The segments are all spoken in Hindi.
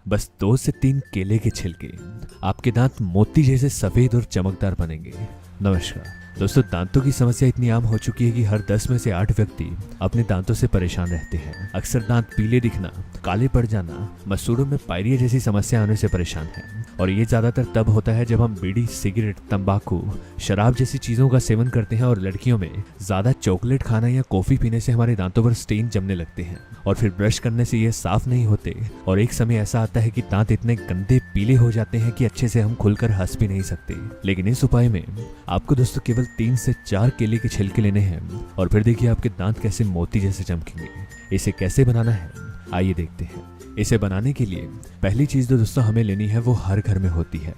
बस 2 से 3 केले के छिलके, आपके दांत मोती जैसे सफेद और चमकदार बनेंगे। नमस्कार दोस्तों, दांतों की समस्या इतनी आम हो चुकी है कि हर 10 में से 8 व्यक्ति अपने दांतों से परेशान रहते हैं। अक्सर दांत पीले दिखना, काले पड़ जाना, मसूड़ों में पायरिया जैसी समस्या आने से परेशान है। और ये ज्यादातर तब होता है जब हम बीड़ी, सिगरेट, तंबाकू, शराब जैसी चीजों का सेवन करते हैं और लड़कियों में ज्यादा चॉकलेट खाना या कॉफी पीने से हमारे दांतों पर स्टेन जमने लगते हैं और फिर ब्रश करने से ये साफ नहीं होते। और एक समय ऐसा आता है कि दांत इतने गंदे पीले हो जाते हैं कि अच्छे से हम खुलकर हंस भी नहीं सकते। लेकिन इस उपाय में आपको दोस्तों केवल 3 से 4 केले के छिलके लेने हैं और फिर देखिए आपके दांत कैसे मोती जैसे चमकेंगे। इसे कैसे बनाना है आइए देखते हैं। इसे बनाने के लिए पहली चीज जो दोस्तों हमें लेनी है वो हर घर में होती है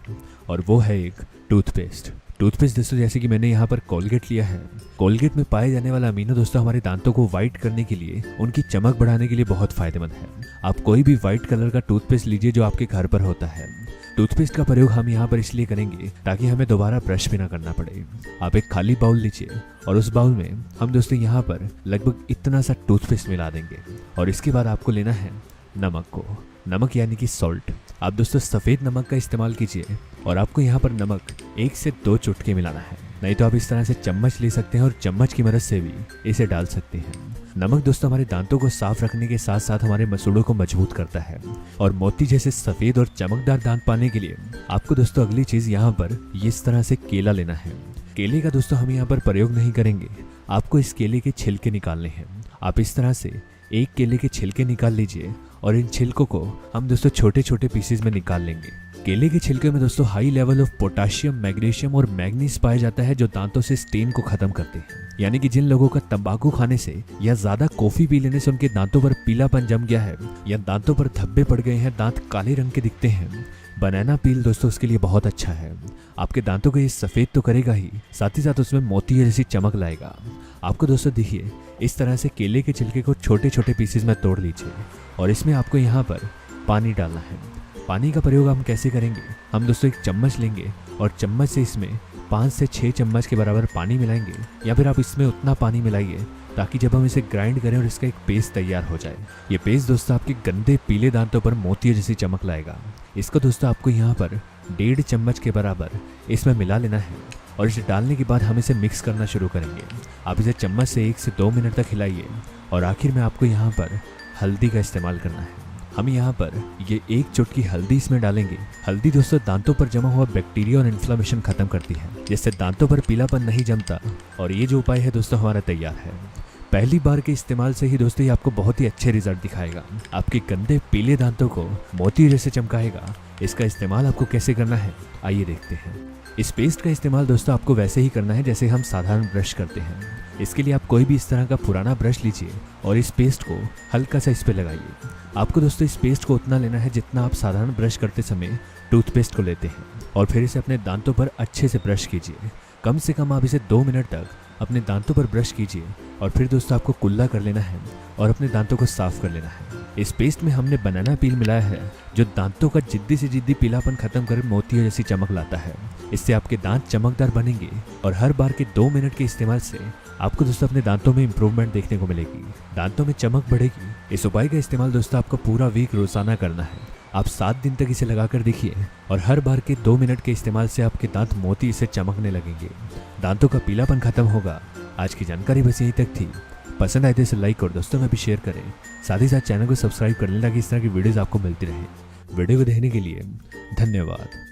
और वो है एक टूथपेस्ट। टूथपेस्ट दोस्तों जैसे कि मैंने यहाँ पर कोलगेट लिया है। कोलगेट में पाए जाने वाला अमीनो दोस्तों हमारे दांतों को व्हाइट करने के लिए, उनकी चमक बढ़ाने के लिए बहुत फायदेमंद है। आप कोई भी व्हाइट कलर का टूथपेस्ट लीजिए जो आपके घर पर होता है। टूथपेस्ट का प्रयोग हम यहाँ पर इसलिए करेंगे ताकि हमें दोबारा ब्रश भी ना करना पड़े। आप एक खाली बाउल लीजिए और उस बाउल में हम दोस्तों यहाँ पर लगभग इतना सा टूथपेस्ट मिला देंगे और इसके बाद आपको लेना है नमक यानी कि सॉल्ट। आप दोस्तों सफ़ेद नमक का इस्तेमाल कीजिए और आपको यहाँ पर नमक 1 से 2 चुटके मिलाना है। नहीं तो आप इस तरह से चम्मच ले सकते हैं और चम्मच की मदद से भी इसे डाल सकते हैं। नमक दोस्तों हमारे दांतों को साफ रखने के साथ साथ हमारे मसूड़ों को मजबूत करता है और मोती जैसे सफ़ेद और चमकदार दांत पाने के लिए आपको दोस्तों अगली चीज़ यहाँ पर इस तरह से केला लेना है। केले का दोस्तों हम यहाँ पर प्रयोग नहीं करेंगे, आपको इस केले के छिलके निकालने हैं। आप इस तरह से एक केले के छिलके निकाल लीजिए और इन छिलकों को हम दोस्तों छोटे छोटे पीसेस में निकाल लेंगे। केले के छिलके में दोस्तों high level of potassium, magnesium और मैग्नीज पाया जाता है जो दांतों से स्टेन को खत्म करते हैं। यानी कि जिन लोगों का तंबाकू खाने से या ज्यादा कॉफी पी लेने से उनके दांतों पर पीलापन जम गया है या दांतों पर धब्बे पड़ गए हैं, दांत काले रंग के दिखते हैं, बनाना पील दोस्तों उसके लिए बहुत अच्छा है। आपके दांतों को ये सफ़ेद तो करेगा ही, साथ ही साथ उसमें मोती जैसी चमक लाएगा। आपको दोस्तों देखिए इस तरह से केले के छिलके को छोटे छोटे पीसेस में तोड़ लीजिए और इसमें आपको यहाँ पर पानी डालना है। पानी का प्रयोग हम कैसे करेंगे, हम दोस्तों एक चम्मच लेंगे और चम्मच से इसमें 5 से 6 चम्मच के बराबर पानी मिलाएंगे या फिर आप इसमें उतना पानी मिलाइए ताकि जब हम इसे ग्राइंड करें और इसका एक पेस्ट तैयार हो जाए। ये पेस्ट दोस्तों आपके गंदे पीले दांतों पर मोतियों जैसी चमक लाएगा। इसको दोस्तों आपको यहाँ पर 1.5 चम्मच के बराबर इसमें मिला लेना है और इसे डालने के बाद हम इसे मिक्स करना शुरू करेंगे। आप इसे चम्मच से 1 से 2 मिनट तक हिलाइए और आखिर में आपको यहाँ पर हल्दी का इस्तेमाल करना है। हम यहाँ पर ये 1 चुटकी हल्दी इसमें डालेंगे। हल्दी दोस्तों दांतों पर जमा हुआ बैक्टीरिया और इन्फ्लेमेशन खत्म करती है, जिससे दांतों पर पीलापन नहीं जमता और ये जो उपाय है दोस्तों हमारा तैयार है। पहली बार के इस्तेमाल से ही दोस्तों ये आपको बहुत ही अच्छे रिजल्ट दिखाएगा, आपके गंदे पीले दांतों को मोती जैसे चमकाएगा। इसका इस्तेमाल आपको कैसे करना है आइए देखते हैं। इस पेस्ट का इस्तेमाल दोस्तों आपको वैसे ही करना है जैसे हम साधारण ब्रश करते हैं। इसके लिए आप कोई भी इस तरह का पुराना ब्रश लीजिए और इस पेस्ट को हल्का सा इस पे लगाइए। आपको दोस्तों इस पेस्ट को उतना लेना है जितना आप साधारण ब्रश करते समय टूथपेस्ट को लेते हैं और फिर इसे अपने दांतों पर अच्छे से ब्रश कीजिए। कम से कम आप इसे 2 मिनट तक अपने दांतों पर ब्रश कीजिए और फिर दोस्तों आपको कुल्ला कर लेना है और अपने दांतों को साफ कर लेना है। इस पेस्ट में हमने बनाना पील मिलाया है जो दांतों का जिद्दी से जिद्दी पीलापन खत्म कर मोतियों जैसी चमक लाता है। इससे आपके दांत चमकदार बनेंगे और हर बार के 2 मिनट के इस्तेमाल से आपको दोस्तों अपने दांतों में इंप्रूवमेंट देखने को मिलेगी, दांतों में चमक बढ़ेगी। इस उपाय का इस्तेमाल दोस्तों आपको पूरा वीक रोजाना करना है। आप 7 दिन तक इसे लगाकर देखिए और हर बार के 2 मिनट के इस्तेमाल से आपके दांत मोती से चमकने लगेंगे, दांतों का पीलापन खत्म होगा। आज की जानकारी बस यहीं तक थी। पसंद आए तो इसे लाइक और दोस्तों में भी शेयर करें। साथ ही साथ चैनल को सब्सक्राइब कर लें ताकि इस तरह की वीडियोस आपको मिलती रहे। वीडियो को देखने के लिए धन्यवाद।